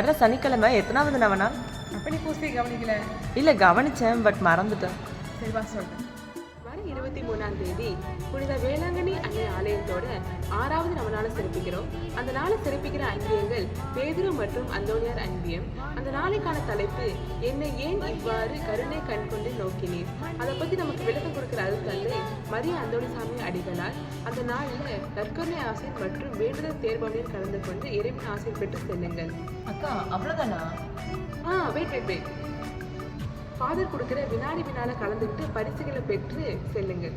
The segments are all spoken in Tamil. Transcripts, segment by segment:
வர்ற சனிக்கிழமை எத்தனாவது நவநாள்? அப்ப நீ பூசை கவனிக்கல? இல்லை கவனிச்சேன், பட் மறந்துட்டேன். சரி வா சொல்றேன். வர 23ஆம் தேதி புனித வேளாங்கண்ணி அன்னை ஆலயத்தோட 6வது நவநாளை சிறப்பிக்கிறோம். அந்த நாளை சிறப்பிக்கிற அன்பியங்கள் பேதுரு மற்றும் அந்தோனியார் அன்பியம். அந்த நாளைக்கான தலைப்பு என்னை ஏன் இவ்வாறு கருணை கண் கொண்டு நோக்கினீர். அதை பத்தி நமக்கு விளக்கம் கொடுக்கிற அருட்தந்தை மரிய அந்தோணிசாமி அடிகளார். அந்த நாள்ல நற்கருணை ஆசிரியர் மற்றும் வேண்டுதல் தேர்வமையில் கலந்து கொண்டு இறைவன் ஆசிரியர் பெற்று செல்லுங்கள். அக்கா அவ்வளோதானா? வெயிட் ஃபாதர் கொடுக்கிற வினாடி வினால கலந்துக்கிட்டு பரிசுகளை பெற்று செல்லுங்கள்.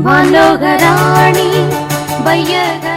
வாலோகராணி வையக